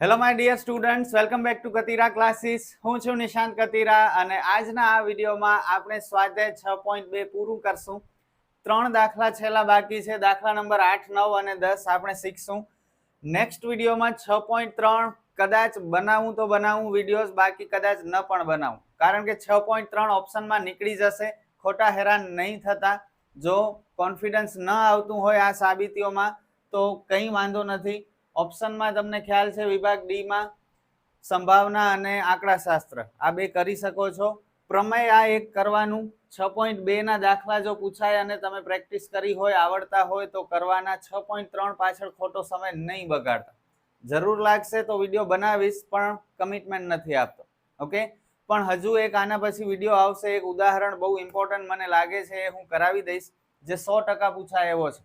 Hello my dear students, welcome back to Katira classes. હું છું નિશાંત કતીરા અને આજના આ વિડીયોમાં આપણે સ્વાધ્યાય 6.2 પૂરું કરશું. 3 દાખલા છેલ્લા બાકી છે. દાખલા નંબર 8, 9 અને 10 આપણે શીખશું. નેક્સ્ટ વિડીયોમાં 6.3 કદાચ બનાવું તો બનાવું વિડીયોઝ, બાકી કદાચ ન પણ બનાવું, કારણ કે 6.3 ઓપ્શનમાં નીકળી જશે. ખોટા હેરાન નહીં થતા. જો કોન્ફિડન્સ ન આવતું હોય આ સાબિતીઓમાં તો કંઈ વાંધો નથી. ઓપ્શનમાં તમને ખ્યાલ છે વિભાગ ડી માં સંભાવના અને આંકડાશાસ્ત્ર આ બે કરી શકો છો. પ્રમેય આ એક કરવાનું. 6.2 ના દાખલા જો પૂછાય અને તમે પ્રેક્ટિસ કરી હોય, આવડતા હોય તો કરવાના. 6.3 પાછળ ખોટો સમય નહીં બગાડતા. જરૂર લાગશે તો વિડીયો બનાવીશ, પણ કમિટમેન્ટ નથી આપતો. ઓકે, પણ હજુ એક આના પછી વિડીયો આવશે. એક ઉદાહરણ બહુ ઇમ્પોર્ટન્ટ મને લાગે છે, એ હું કરાવી દઈશ, જે 100% પૂછાય એવો છે.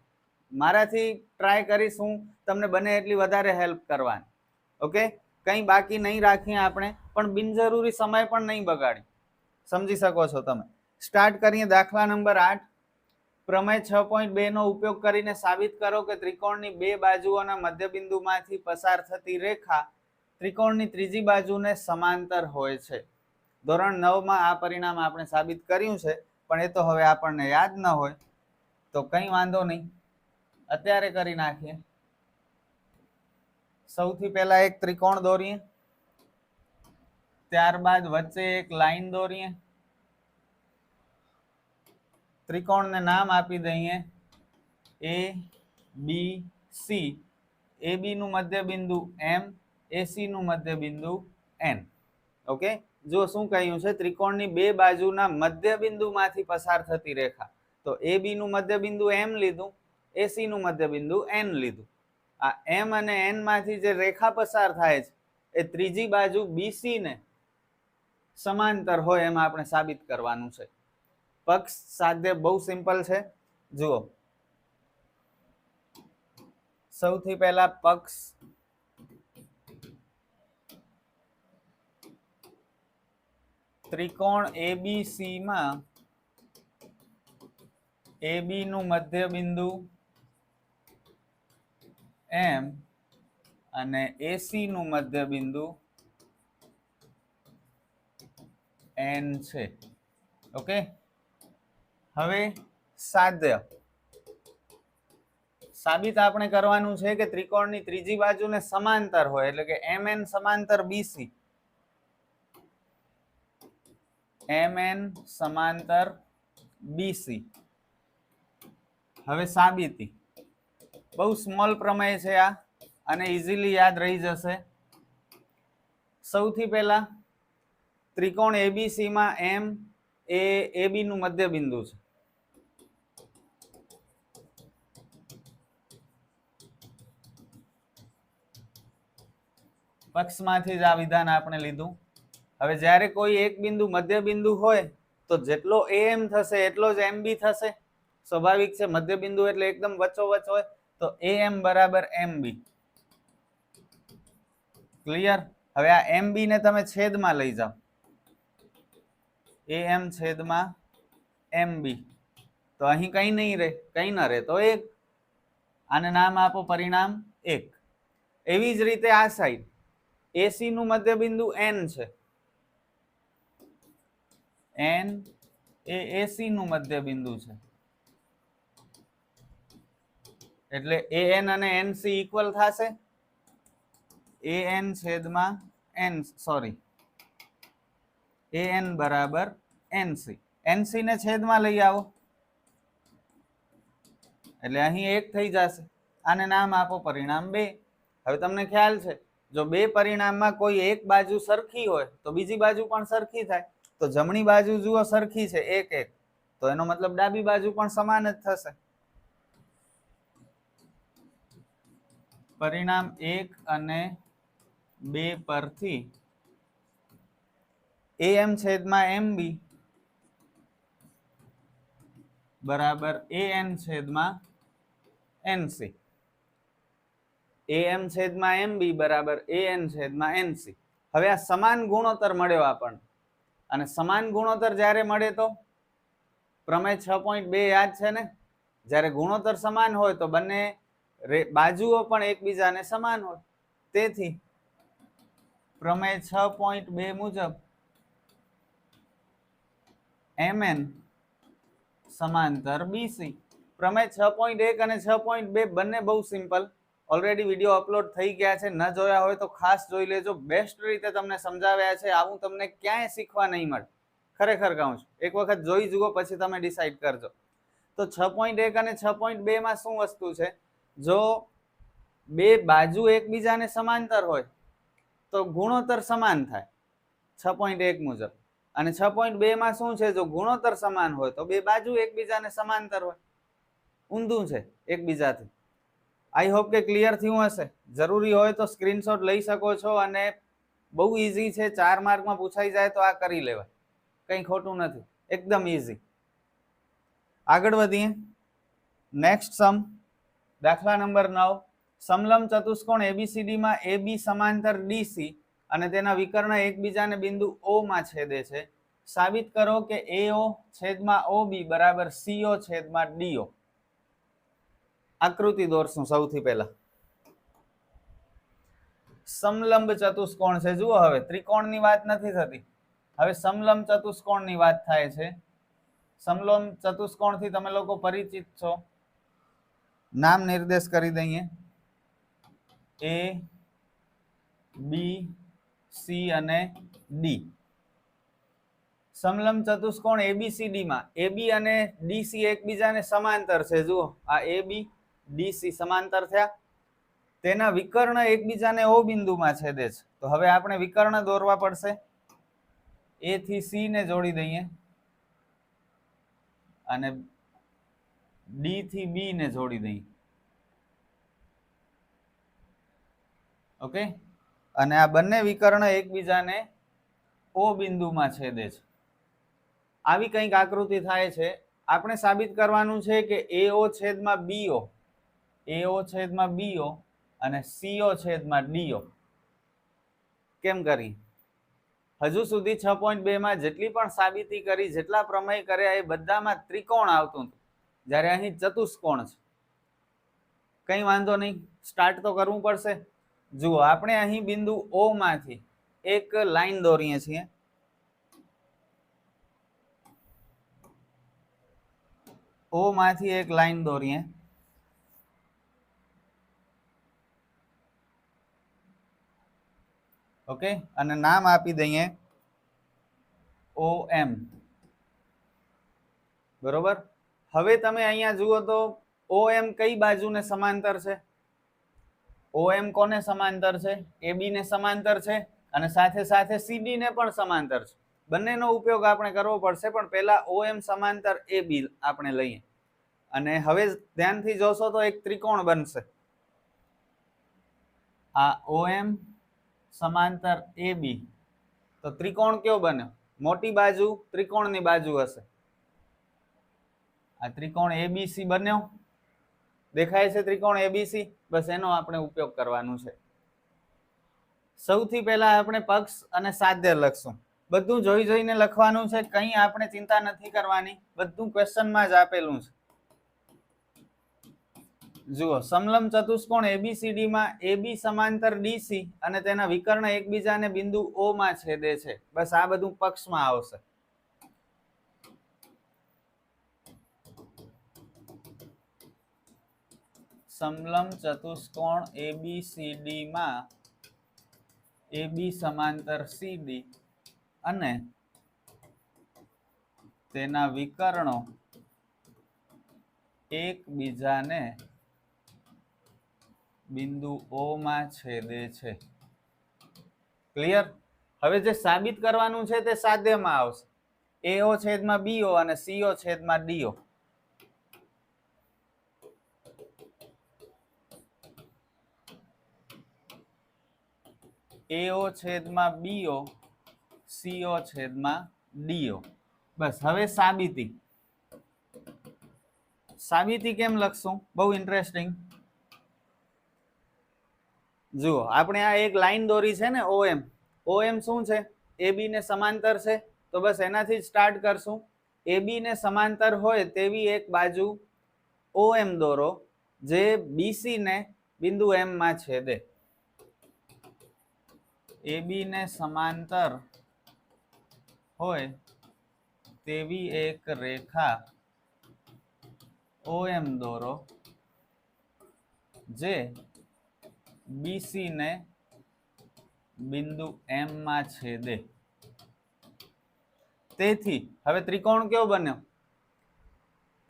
મારાથી ટ્રાય કરીશ હું તમને બને એટલી વધારે હેલ્પ કરવાની. ઓકે, કંઈ બાકી નહીં રાખીએ આપણે, પણ બિનજરૂરી સમય પણ નહીં બગાડી. સમજી શકો છો તમે. સ્ટાર્ટ કરીએ. દાખલા નંબર 8. પ્રમેય 6.2 નો ઉપયોગ કરીને સાબિત કરો કે ત્રિકોણની બે બાજુઓના મધ્યબિંદુમાંથી પસાર થતી રેખા ત્રિકોણની ત્રીજી બાજુને સમાંતર હોય છે. ધોરણ 9 માં આ પરિણામ આપણે સાબિત કર્યું છે, પણ એ તો હવે આપણને યાદ ન હોય તો કંઈ વાંધો નહીં, અત્યારે કરી નાખીએ. સૌથી પહેલા એક ત્રિકોણ દોરીએ, ત્યારબાદ વચ્ચે એક લાઈન દોરીએ. ત્રિકોણને નામ આપી દઈએ એ બી સી. એ બી નું મધ્યબિંદુ એમ, એસી નું મધ્યબિંદુ એન. ઓકે, જો શું કહ્યું છે, ત્રિકોણની બે બાજુના મધ્યબિંદુમાંથી પસાર થતી રેખા. તો એ બી નું મધ્યબિંદુ એમ લીધું, એસી નું મધ્યબિંદુ એન લીધું. આ એમ અને એન માંથી જે રેખા પસાર થાય છે એ ત્રીજી બાજુ બીસી ને સમાંતર હોય એમ આપણે સાબિત કરવાનું છે. પક્ષ સાધ્ય બહુ સિમ્પલ છે. જુઓ, સૌથી પહેલા પક્ષ ત્રિકોણ એબીસી માં એબી નું મધ્યબિંદુ એમ અને એસી નું મધ્યબિંદુ એન છે. ઓકે, હવે સાધ્ય સાબિત આપણે કરવાનું છે કે ત્રિકોણની ત્રીજી બાજુને સમાંતર હોય, એટલે કે એમએન સમાંતર બીસી. એમએન સમાંતર બીસી. હવે સાબિતી બહુ સ્મોલ પ્રમેય છે આ, અને ઇઝીલી યાદ રહી જશે. સૌથી પહેલા ત્રિકોણ એબીસી માં એમ એ એબી નું મધ્યબિંદુ છે. પક્ષમાંથી જ આ વિધાન આપણે લીધું. હવે જ્યારે કોઈ એક બિંદુ મધ્યબિંદુ હોય તો જેટલો એમ થશે એટલો જ એમ બી થશે. સ્વાભાવિક છે, મધ્યબિંદુ એટલે એકદમ વચ્ચોવચ્ચ હોય. તો એમ બરાબર એમ બી. ક્લિયર? હવે આ એમ બી ને તમે છેદમાં લઈ જાઓ, એમ છેદમાં એમ બી, તો અહીં કઈ નહીં રહે, કઈ ન રહે તો 1. આને નામ આપો પરિણામ 1. એવી જ રીતે આ સાઈડ એસી નું મધ્યબિંદુ એન છે. એન એ એસી નું મધ્યબિંદુ છે, એટલે એન અને એનસી ઇક્વલ થશે. એન છેદમાં એન, સોરી, એન બરાબર એનસી. એનસી ને છેદમાં લઈ આવો એટલે અહીં 1 થઈ જશે. આને નામ આપો પરિણામ 2. હવે તમને ખ્યાલ છે, જો બે પરિણામમાં કોઈ એક બાજુ સરખી હોય તો બીજી બાજુ પણ સરખી થાય. તો જમણી બાજુ જુઓ સરખી છે 1 1, તો એનો મતલબ ડાબી બાજુ પણ સમાન જ થશે. પરિણામ 1 અને 2 પરથી એમ છેદમાં એમ બી બરાબર એન છેદમાં એનસી. એમ છેદમાં એમ બી બરાબર એન છેદમાં એનસી. હવે આ સમાન ગુણોત્તર મળ્યો આપણને, અને સમાન ગુણોત્તર જ્યારે મળે તો પ્રમેય 6.2 યાદ છે ને, જ્યારે ગુણોત્તર સમાન હોય તો બંને બાજુઓ પણ એકબીજાને સમાન હોય. તેથી પ્રમેય 6.2 મુજબ MN સમાંતર BC. પ્રમેય 6.1 અને 6.2 બંને બહુ સિમ્પલ, ઓલરેડી વિડીયો અપલોડ થઈ ગયા છે, ન જોયા હોય તો ખાસ જોઈ લેજો. બેસ્ટ રીતે તમને સમજાવ્યા છે, આવું તમને ક્યાંય શીખવા નહીં મળે, ખરેખર કહું છું. એક વખત જોઈ જુઓ પછી તમે ડિસાઈડ કરજો. તો 6.1 અને 6.2 માં શું વસ્તુ છે, જો બે બાજુ એકબીજાને સમાંતર હોય તો ગુણોત્તર સમાન થાય 6.1 મુજબ, અને 6.2 માં શું છે, જો ગુણોત્તર સમાન હોય તો બે બાજુ એકબીજાને સમાંતર હોય, ઊંધું છે એકબીજાથી. આઈ હોપ કે ક્લિયર થયું હશે. જરૂરી હોય તો સ્ક્રીનશોટ લઈ શકો છો, અને બહુ ઈઝી છે, 4 માર્કમાં પૂછાઈ જાય તો આ કરી લેવાય, કંઈ ખોટું નથી, એકદમ ઈઝી. આગળ વધીએ. નેક્સ્ટ સમ, દાખલા નંબર 9. સમલંબ ચતુષ્કોણ ABCD માં AB સમાંતર DC અને તેના વિકર્ણ એકબીજાને બિંદુ O માં છેદે છે. સાબિત કરો કે AO છેદમાં OB બરાબર CO છેદમાં DO. આકૃતિ દોરશું સૌથી પહેલા. સમલંબ ચતુષ્કોણ છે, જુઓ હવે ત્રિકોણની વાત નથી થતી, હવે સમલંબ ચતુષ્કોણની વાત થાય છે. સમલંબ ચતુષ્કોણથી તમે લોકો પરિચિત છો, નામ નિર્દેશ કરી દઈએ, A, B, C અને D. સમલંબ ચતુષ્કોણ ABCD માં AB અને DC એકબીજાને સમાંતર છે. જુઓ આ AB DC સમાંતર થયા, તેના વિકર્ણ એકબીજાને O બિંદુમાં છેદે છે. તો હવે આપણે વિકર્ણ દોરવા પડશે. A થી C ને જોડી દઈએ અને D થી B ને જોડી દઈએ. ઓકે, અને આ બંને વિકર્ણ એકબીજાને O બિંદુમાં છેદે છે. આવી કંઈક આકૃતિ થાય છે. આપણે સાબિત કરવાનું છે કે AO છેદમાં BO, AO છેદમાં BO અને CO છેદમાં DO. કેમ કરી? હજુ સુધી 6.2 માં જેટલી પણ સાબિતી કરી, જેટલા પ્રમેય કર્યા, એ બધામાં ત્રિકોણ આવતું હતું, જ્યારે અહીં ચતુષ્કોણ છે. કંઈ વાંધો નહીં, સ્ટાર્ટ તો કરવું પડશે. જુઓ, આપણે અહીં બિંદુ O માંથી એક લાઈન દોરીએ છીએ. O માંથી એક લાઈન દોરીએ. ઓકે, અને નામ આપી દઈએ OM. બરોબર. હવે તમે અહીંયા જુઓ તો OM કઈ બાજુને સમાંતર છે? OM કોને સમાંતર છે? AB ને સમાંતર છે, અને સાથે સાથે CD ને પણ સમાંતર છે. બંનેનો ઉપયોગ આપણે કરવો પડશે, પણ પહેલા OM સમાંતર AB આપણે લઈએ. અને હવે ધ્યાનથી જોશો તો એક ત્રિકોણ બનશે. આ OM સમાંતર AB, તો ત્રિકોણ કયો બન્યો? મોટી બાજુ ત્રિકોણની બાજુ હશે. આ ત્રિકોણ ABC બન્યો, દેખાય છે ત્રિકોણ ABC? બસ એનો આપણે ઉપયોગ કરવાનું છે. સૌથી પહેલા આપણે પક્ષ અને સાધ્ય લખશું. બધું જોઈ જોઈને લખવાનું છે, કંઈ આપણે ચિંતા નથી કરવાની, બધું ક્વેશ્ચનમાં જ આપેલું છે. જુઓ, સમલંબ ચતુષ્કોણ ABCD માં AB સમાંતર DC અને તેના વિકર્ણ એકબીજાને બિંદુ O માં છેદે છે. બસ આ બધું પક્ષમાં આવશે. સમલંબ ચતુષ્કોણ ABCD માં AB સમાંતર CD અને તેના વિકર્ણો એકબીજાને બિંદુ O માં છેદે છે. ક્લિયર? હવે જે સાબિત કરવાનું છે તે સાધ્યમાં આવશે. AO છેદમાં BO અને CO છેદમાં DO. AO છેદમાં BO, CO છેદમાં DO. બસ હવે સાબિતી. સાબિતી કેમ લખશું? બહુ ઇન્ટરેસ્ટિંગ. જુઓ, આપણે આ એક લાઈન દોરી છે ને OM. OM શું છે? AB ને સમાંતર છે, તો બસ એનાથી જ સ્ટાર્ટ કરશું. AB ને સમાંતર હોય તેવી એક બાજુ OM દોરો, જે BC ને બિંદુ M માં છેદે. AB ને સમાંતર હોય તેવી એક રેખા OM દોરો જે BC ને બિંદુ M માં છેદે. તેથી હવે ત્રિકોણ કયો બન્યો?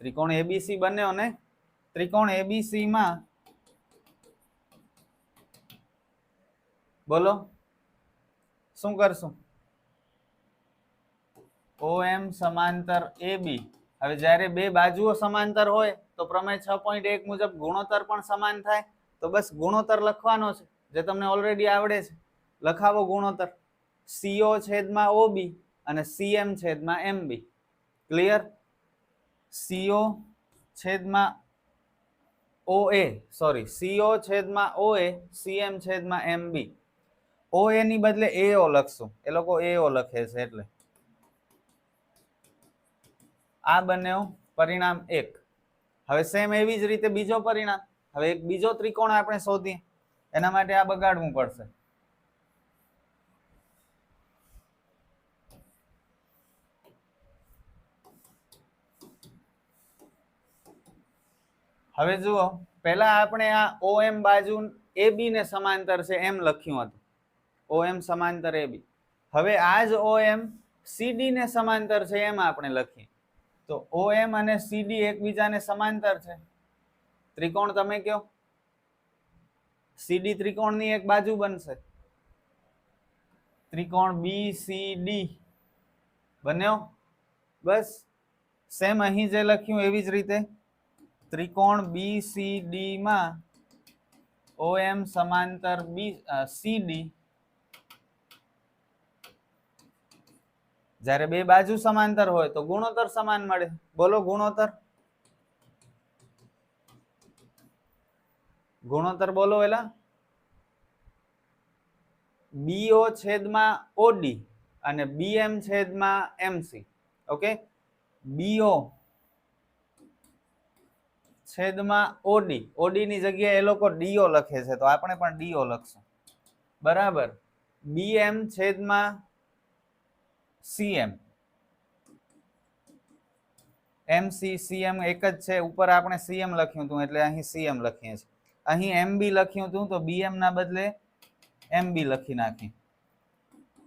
ત્રિકોણ ABC બન્યો ને. ત્રિકોણ ABC માં બોલો શું કરશું? OM સમાંતર AB. હવે જ્યારે બે બાજુઓ સમાંતર હોય તો પ્રમેય 6.1 મુજબ ગુણોત્તર પણ સમાન થાય. તો બસ ગુણોત્તર લખવાનો છે જે તમને ઓલરેડી આવડે છે. લખાવો ગુણોત્તર. CO છેદમાં OB અને CM છેદમાં MB. ક્લિયર? CO છેદમાં OA સોરી CO છેદમાં OA CM છેદમાં MB. OA ની બદલે AO લખશું. એ લોકો AO લખે છે એટલે આ બન્યો પરિણામ 1. હવે સેમ એવી જ રીતે બીજો પરિણામ. હવે એક બીજો ત્રિકોણ આપણે શોધીએ. એના માટે આ બગાડવું પડશે. હવે જુઓ, પહેલા આપણે આ OM બાજુ AB ને સમાંતર છે એમ લખ્યું હતું. OM સમાંતર AB. હવે આ જ OM CD ને સમાંતર છે એમ આપણે લખીએ. તો OM અને CD એકબીજાને સમાંતર છે. ત્રિકોણ તમે કયો? CD ત્રિકોણની એક બાજુ બનશે. ત્રિકોણ BCD બન્યો. બસ સેમ અહીં જે લખ્યું એવી જ રીતે ત્રિકોણ BCD માં OM સમાંતર CD. જ્યારે બે બાજુ સમાંતર હોય તો ગુણોત્તર સમાન મળે. બોલો ગુણોત્તર. ગુણોત્તર બોલો એલા. BO છેદમાં OD અને BM છેદમાં MC. ઓકે, BO છેદમાં OD. OD ની જગ્યાએ એ લોકો DO લખે છે તો આપણે પણ DO લખશું. બરાબર. BM છેદમાં CM. MC CM એક જ છે. ઉપર આપણે CM લખ્યું હતું એટલે અહીં CM લખીએ છીએ. અહીં MB લખ્યું હતું તો BM ના બદલે MB લખી નાખી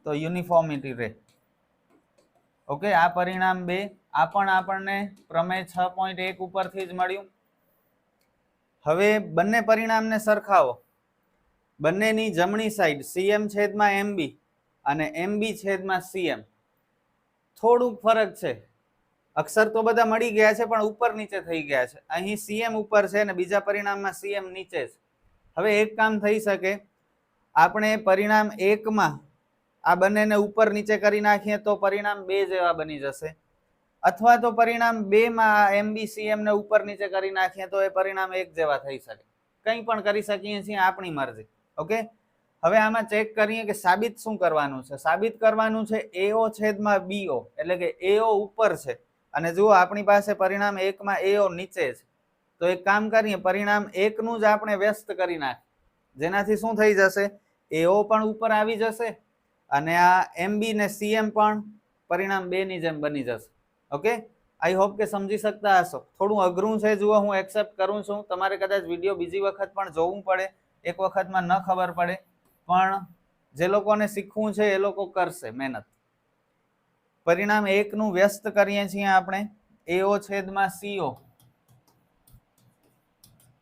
તો યુનિફોર્મિટી રહે. ઓકે, આ પરિણામ 2. આ પણ આપણને પ્રમેય 6.1 ઉપરથી જ મળ્યું. હવે બંને પરિણામને સરખાવો. બંનેની જમણી સાઈડ CM છેદમાં MB અને MB છેદમાં CM થોડુંક ફરક છે. અક્ષર તો બધા મળી ગયા છે પણ ઉપર નીચે થઈ ગયા છે. અહીં CM ઉપર છે અને બીજા પરિણામમાં CM નીચે છે. હવે એક કામ થઈ શકે, આપણે પરિણામ 1 માં આ બંનેને ઉપર નીચે કરી નાખીએ તો પરિણામ 2 જેવા બની જશે. અથવા તો પરિણામ 2 માં MB CM ને ઉપર નીચે કરી નાખીએ તો એ પરિણામ 1 જેવા થઈ શકે. કંઈ પણ કરી શકીએ છીએ, આપણી મરજી. ઓકે, હવે આમાં ચેક કરીએ કે સાબિત શું કરવાનું છે. સાબિત કરવાનું છે AO છેદમાં BO એટલે કે AO ઉપર છે અને જુઓ આપણી પાસે પરિણામ 1 માં AO નીચે છે. તો એક કામ કરીએ, પરિણામ 1 નું જ આપણે વ્યસ્ત કરી નાખીએ. જેનાથી શું થઈ જશે? AO પણ ઉપર આવી જશે અને આ MB ને CM પણ પરિણામ 2 ની જેમ બની જશે. ઓકે, આઈ હોપ કે સમજી શકતા હશો. થોડું અઘરું છે, જુઓ હું એક્સેપ્ટ કરું છું. તમારે કદાચ વિડીયો બીજી વખત પણ જોવું પડે, એક વખતમાં ન ખબર પડે, પણ જે લોકોને શીખવું છે એ લોકો કરશે મહેનત. પરિણામ 1 નું વ્યસ્ત કરીએ છીએ આપણે AO છેદમાં CO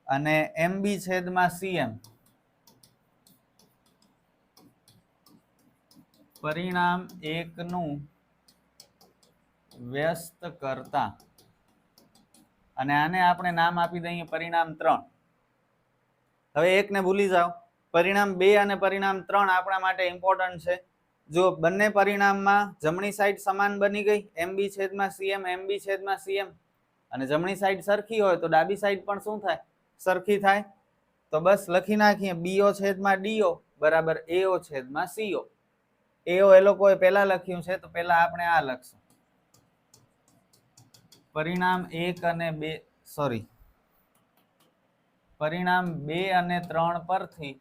અને MB છેદમાં CM. પરિણામ 1 નું વ્યસ્ત કરતા અને આને આપણે નામ આપી દઈએ પરિણામ 3. હવે 1 ને ભૂલી જાઓ. પરિણામ 2 અને પરિણામ 3 આપણા માટે ઇમ્પોર્ટન્ટ છે. જો બંને પરિણામમાં જમણી સાઈડ સમાન બની ગઈ, MB છેદમાં CM MB છેદમાં CM, અને જમણી સાઈડ સરખી હોય તો ડાબી સાઈડ પણ શું થાય? સરખી થાય. તો બસ લખી નાખીએ BO છેદમાં DO બરાબર AO છેદમાં CO. AO એ લોકોએ પહેલા લખ્યું છે તો પહેલા આપણે આ લખશું. પરિણામ 1 અને 2 સોરી પરિણામ 2 અને 3 પરથી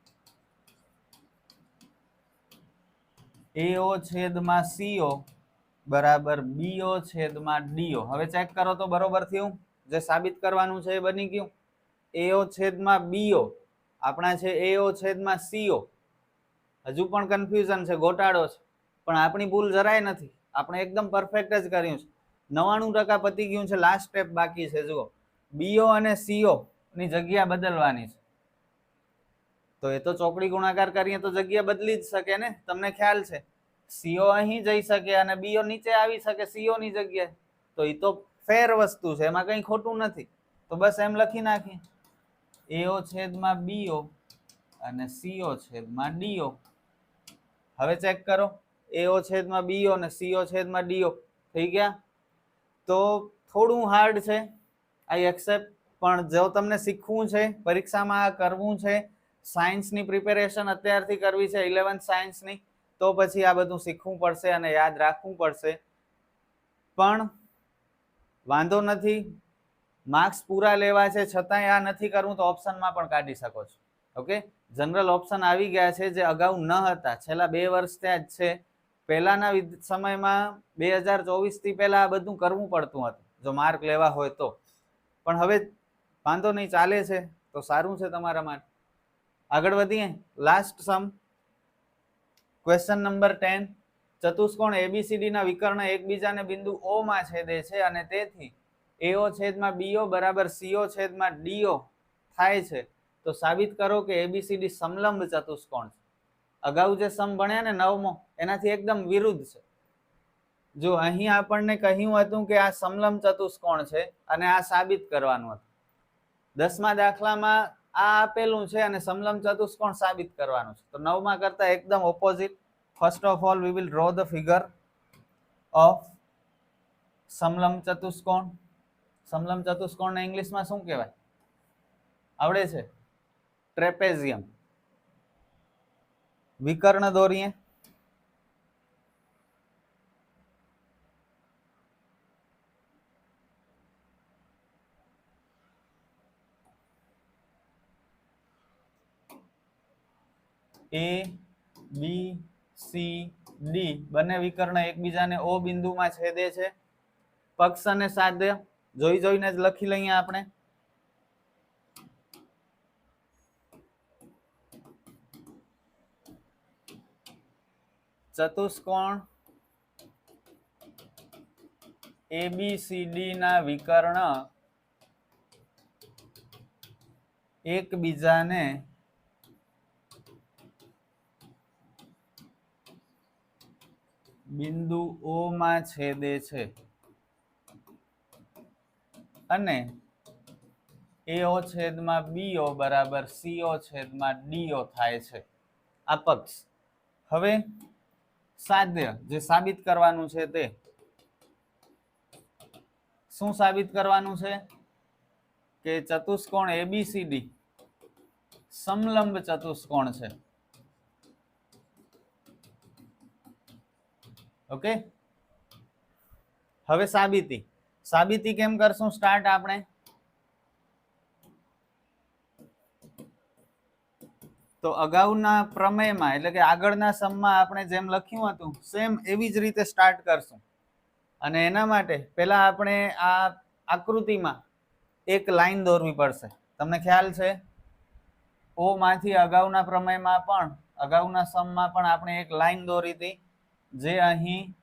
AO છેદમાં CO બરાબર BO છેદમાં DO. હવે ચેક કરો તો બરોબર થયું? જે સાબિત કરવાનું છે એ બની ગયું. AO છેદમાં BO આપણા છે AO છેદમાં CO. હજુ પણ કન્ફ્યુઝન છે, ગોટાળો છે, પણ આપણી ભૂલ જરાય નથી. આપણે એકદમ પરફેક્ટ જ કર્યું છે. 99% પતી ગયું છે. લાસ્ટ સ્ટેપ બાકી છે. જુઓ, BO અને CO ની જગ્યા બદલવાની છે. તો એ તો ચોકડી ગુણાકાર કરીએ તો જગ્યા બદલી જ શકે ને, તમને ખ્યાલ છે. CO અહીં જઈ શકે અને BO નીચે આવી શકે CO ની જગ્યાએ. તો એ તો ફેર વસ્તુ છે, એમાં કંઈ ખોટું નથી. તો બસ એમ લખી નાખીએ, AO છેદમાં BO અને CO છેદમાં DO. હવે ચેક કરો, AO છેદમાં BO અને CO છેદમાં DO થઈ ગયા. તો થોડું હાર્ડ છે, આઈ એક્સેપ્ટ, પણ જો તમને શીખવું છે, પરીક્ષામાં કરવું છે, સાયન્સની પ્રિપેરેશન અત્યારથી કરવી છે 11th સાયન્સની, તો પછી આ બધું શીખવું પડશે અને યાદ રાખવું પડશે. પણ વાંધો નથી, માર્ક્સ પૂરા લેવા છે છતાંય આ નથી કરવું તો ઓપ્શનમાં પણ કાઢી શકો છો. ઓકે, જનરલ ઓપ્શન આવી ગયા છે, જે અગાઉ ન હતા. છેલ્લા 2 વર્ષ ત્યાં જ છે. પહેલાના સમયમાં 2024 થી પહેલા આ બધું કરવું પડતું હતું જો માર્ક લેવા હોય તો. પણ હવે વાંધો નહીં, ચાલે છે તો સારું છે તમારા માટે. આગળ વધીએ. લાસ્ટ સમ, ક્વેશ્ચન નંબર 10. ચતુષ્કોણ ABCD ના વિકર્ણ એકબીજાને બિંદુ O માં છેદે છે અને તેથી AO છેદમાં BO બરાબર CO છેદમાં DO થાય છે. તો સાબિત કરો કે ABCD સમલંબ ચતુષ્કોણ છે. અગાઉ જે સમ ભણ્યા ને 9મો, એનાથી એકદમ વિરુદ્ધ છે. જો અહીં આપણને કહ્યું હતું કે આ સમલંબ ચતુષ્કોણ છે અને આ સાબિત કરવાનું હતું. 10મા દાખલામાં આ આપેલું છે અને સમલંબ ચતુષ્કોણ સાબિત કરવાનું છે. તો 9મા કરતા એકદમ opposite. First of all we will draw the figure of સમલંબ ચતુષ્કોણ. સમલંબ ચતુષ્કોણને ઇંગ્લિશમાં શું કહેવાય? આવડે છે? ટ્રેપેઝિયમ. વિકર્ણ દોરીએ. A B C D બંને વિકર્ણ એકબીજાને O બિંદુમાં છેદે છે. પક્ષ અને સાધ્ય જોઈને જ લખી લઈએ આપણે. ચતુષ્કોણ ABCD ના વિકર્ણ એકબીજાને બિંદુ O માં છેદે છે અને AO છેદમાં BO બરાબર CO છેદમાં DO થાય છે. આ પક્ષ. હવે સાધ્ય, જે સાબિત કરવાનું છે તે શું સાબિત કરવાનું છે? કે ચતુષ્કોણ ABCD સમલંબ ચતુષ્કોણ છે. ઓકે, હવે સાબિતી કેમ કરશું સ્ટાર્ટ આપણે? તો અગાઉના પ્રમેયમાં એટલે કે આગળના સમમાં આપણે જેમ લખ્યું હતું સેમ એવી જ રીતે સ્ટાર્ટ કરશું. અને એના માટે પહેલા આપણે આ આકૃતિમાં એક લાઈન દોરવી પડશે. તમને ખ્યાલ છે, O માંથી અગાઉના પ્રમેયમાં પણ, અગાઉના સમમાં પણ આપણે એક લાઈન દોરી હતી, જે અહીં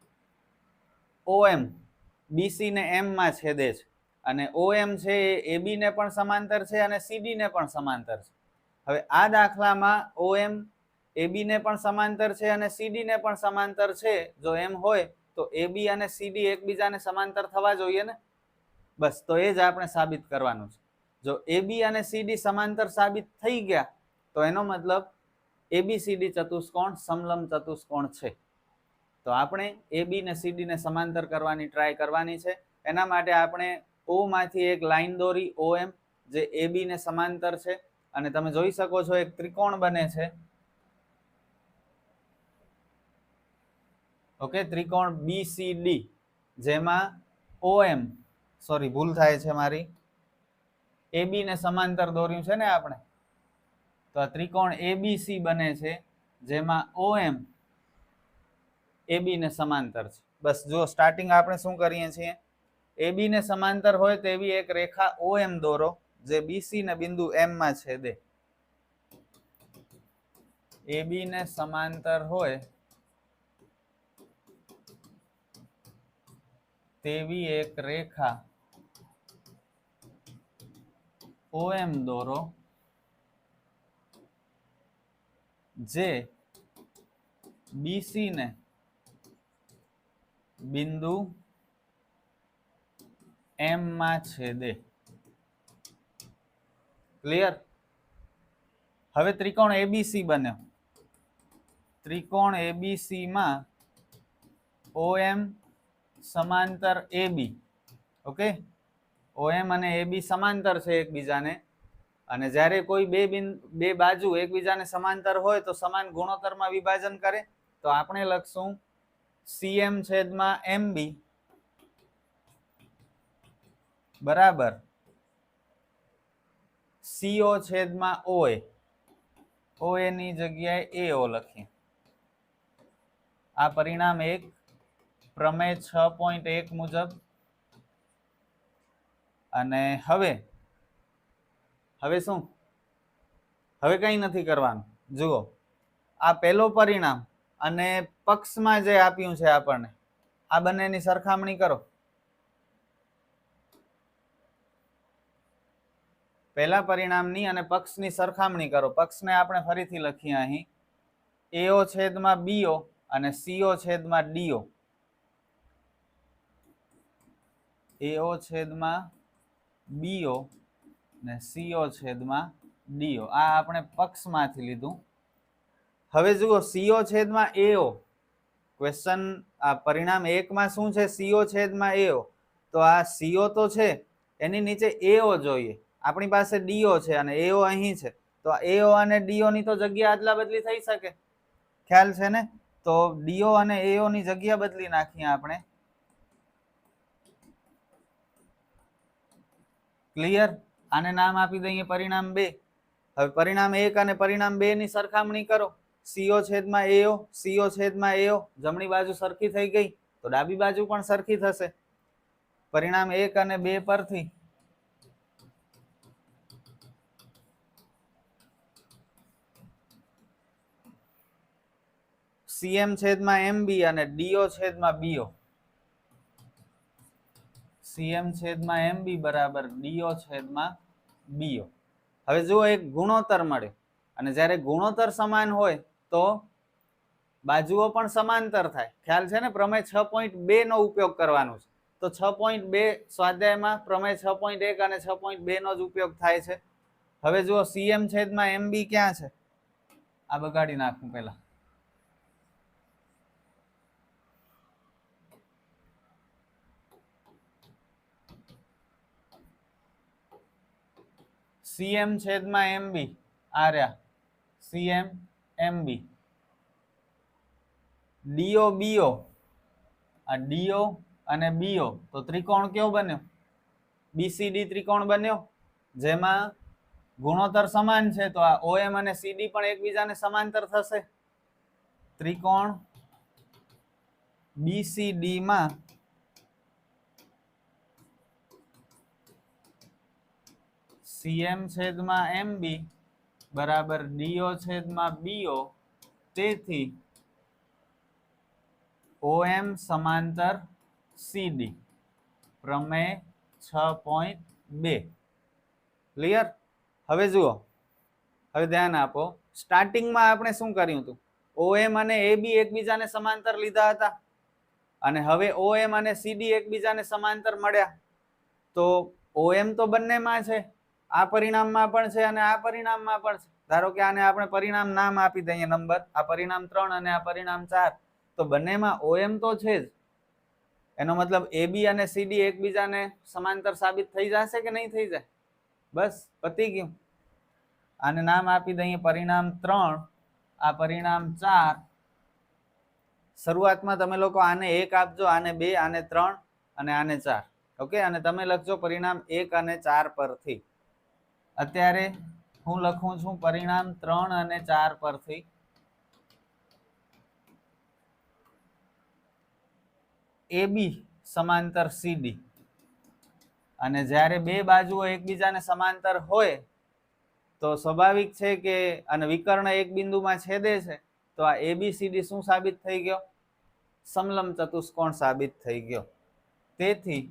OM BC ને M માં છેદે છે અને OM છે એ AB ને પણ સમાંતર છે અને CD ને પણ સમાંતર છે. હવે આ દાખલામાં OM AB ને પણ સમાંતર છે અને CD ને પણ સમાંતર છે. જો એમ હોય તો AB અને CD એકબીજાને સમાંતર થવા જોઈએ ને. બસ, તો એ જ આપણે સાબિત કરવાનું છે. જો AB અને CD સમાંતર સાબિત થઈ ગયા તો એનો મતલબ ABCD ચતુષ્કોણ સમલંબ ચતુષ્કોણ છે. તો આપણે AB ને CD ને સમાંતર કરવાની ટ્રાય કરવાની છે. એના માટે આપણે O માંથી એક લાઈન દોરી OM, જે AB ને સમાંતર છે. અને તમે જોઈ શકો છો એક ત્રિકોણ બને છે. ઓકે, ત્રિકોણ BCD, જેમાં OM, સોરી ભૂલ થાય છે મારી, AB ને સમાંતર દોર્યું છે ને આપણે. તો આ ત્રિકોણ ABC બને છે, જેમાં OM AB ને સમાંતર છે. બસ જો સ્ટાર્ટિંગ આપણે શું કરીએ છીએ, AB ને સમાંતર હોય તેવી એક રેખા OM દોરો જે BC ને બિંદુ M માં છેદે. AB ને સમાંતર હોય તેવી એક રેખા OM દોરો જે BC ને બિંદુ M માં છેદે. ક્લિયર? હવે ત્રિકોણ ABC બન્યો. ત્રિકોણ ABC માં OM સમાંતર AB. ઓકે, OM અને AB સમાંતર છે એકબીજાને, અને જ્યારે કોઈ બે બાજુ એકબીજાને સમાંતર હોય તો સમાન ગુણોત્તરમાં વિભાજન કરે. તો આપણે લખશું CM છેદમાં MB બરાબર CO છેદમાં OA. OA ની જગ્યાએ AO લખીએ. આ પરિણામ 1 પ્રમેય 6.1 મુજબ. અને હવે શું? હવે કંઈ નથી કરવાનું. જુઓ, આ પહેલો પરિણામ અને પક્ષમાં જે આપ્યું છે આપણને, આ બંનેની સરખામણી કરો. પહેલા પરિણામની અને પક્ષની સરખામણી કરો. પક્ષને આપણે ફરીથી લખીએ અહીં AO છેદમાં BO અને CO છેદમાં DO. AO છેદમાં BO અને CO છેદમાં DO. આ આપણે પક્ષમાંથી લીધું. હવે જુઓ, CO છેદમાં AO ક્વેશ્ચન આ પરિણામ 1 માં શું છે? CO છેદમાં AO. તો આ CO તો છે, એની નીચે AO જોઈએ. આપણી પાસે DO છે અને AO અહીં છે. તો AO અને DO ની તો જગ્યા અદલા બદલી થઈ શકે. ખ્યાલ છે ને? તો DO અને AO ની જગ્યા બદલી નાખીએ આપણે. ક્લિયર? આને નામ આપી દઈએ પરિણામ 2. હવે પરિણામ 1 અને પરિણામ 2 ની સરખામણી કરો. CO છેદમાં AO, CO છેદમાં AO. જમણી બાજુ સરખી થઈ ગઈ તો ડાબી બાજુ પણ સરખી થશે. પરિણામ 1 અને 2 પરથી CM છેદમાં MB અને DO છેદમાં BO. CM છેદમાં MB બરાબર DO છેદમાં BO. હવે જુઓ, એક ગુણોત્તર મળે, અને જ્યારે ગુણોત્તર સમાન હોય તો બાજુઓ પણ સમાંતર થાય. ખ્યાલ છે ને? પ્રમેય 6.2 નો ઉપયોગ કરવાનો છે. તો 6.2 સ્વાધ્યાયમાં પ્રમેય 6.1 અને 6.2 નો જ ઉપયોગ થાય છે. હવે જુઓ, CM છેદમાં MB ક્યાં છે? આ બગાડી નાખું પહેલા. CM છેદમાં MB આ રહ્યા CM MB. DO BO, આ DO અને BO. તો ત્રિકોણ કયો બન્યો? BCD ત્રિકોણ બન્યો, જેમાં ગુણોત્તર સમાન છે. તો આ OM અને CD પણ એકબીજાને સમાંતર થશે. ત્રિકોણ BCD માં CM છેદમાં MB બરાબર DO છેદમાં BO. તેથી OM સમાંતર CD. પ્રમેય 6.2. ક્લિયર? હવે જુઓ, હવે ધ્યાન આપો. સ્ટાર્ટિંગમાં આપણે શું કર્યું હતું? OM અને AB એકબીજાને સમાંતર લીધા હતા, અને હવે OM અને CD એકબીજાને સમાંતર મળ્યા. તો OM તો બંનેમાં છે, આ પરિણામમાં પણ છે અને આ પરિણામમાં પણ છે. ધારો કે આને આપણે પરિણામ નામ આપી દઈએ નંબર, આ પરિણામ 3 અને આ પરિણામ 4. તો બંનેમાં OM તો છે જ. એનો મતલબ AB અને CD એકબીજાને સમાંતર સાબિત થઈ જશે કે નહીં થઈ જાય? બસ પતી ગયું. આને નામ આપી દઈએ પરિણામ 3, આ પરિણામ 4. શરૂઆતમાં તમે લોકો આને 1 આપજો, આને 2, આને 3 અને આને 4. ઓકે, અને તમે લખજો પરિણામ 1 અને 4 પરથી. અત્યારે હું લખું છું પરિણામ 3 અને 4 પરથી. AB સમાંતર CD, અને જ્યારે બે બાજુઓ એકબીજાને સમાંતર હોય તો સ્વાભાવિક છે કે અને વિકર્ણ એક બિંદુમાં છેદે છે તો આ ABCD શું સાબિત થઈ ગયો? સમલંબ ચતુષ્કોણ સાબિત થઈ ગયો. તેથી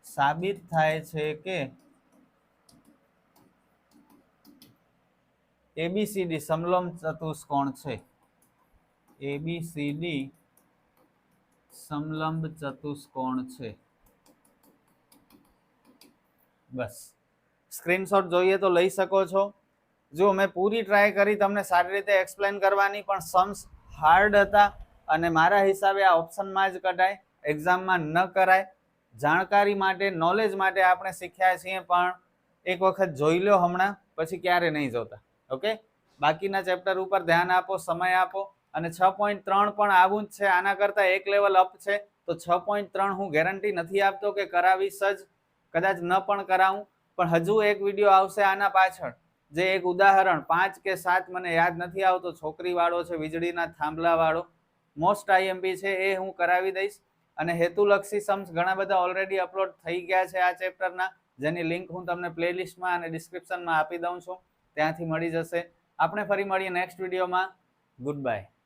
સાબિત થાય છે કે ABCD સમલંબ ચતુષ્કોણ છે. ABCD સમલંબ ચતુષ્કોણ છે. બસ સ્ક્રીનશોટ જોઈએ તો લઈ શકો છો. જો મેં પૂરી ટ્રાય કરી તમને સારી રીતે એક્સપ્લેન કરવાની, પણ સમ્સ હાર્ડ હતા અને મારા હિસાબે આ ઓપ્શનમાં જ કઢાય, એક્ઝામમાં ન કરાય. જાણકારી માટે, નોલેજ માટે આપણે શીખ્યા છીએ, પણ એક વખત જોઈ લો હમણાં, પછી ક્યારે નહીં જોતા. ઓકે, બાકીના ચેપ્ટર ઉપર ધ્યાન આપો, સમય આપો. અને 6.3 પણ આવું જ છે, આના કરતાં એક લેવલ અપ છે. તો 6.3 હું ગેરંટી નથી આપતો કે કરાવીશ જ, કદાચ ન પણ કરાવું, પણ હજુ એક વિડીયો આવશે આના પાછળ, જે એક ઉદાહરણ 5 કે 7 મને યાદ નથી આવતો, છોકરી વાળો છે, વીજળીના થાંભલા વાળો, મોસ્ટ આઈએમપી છે, એ હું કરાવી દઈશ. અને હેતુલક્ષી સમ્સ ઘણા બધા ઓલરેડી અપલોડ થઈ ગયા છે આ ચેપ્ટરના, જેની લિંક હું તમને પ્લેલિસ્ટમાં અને ડિસ્ક્રિપ્શનમાં આપી દઉં છું, ત્યાંથી મળી જશે. આપણે ફરી મળીએ નેક્સ્ટ વિડીયોમાં. Good bye.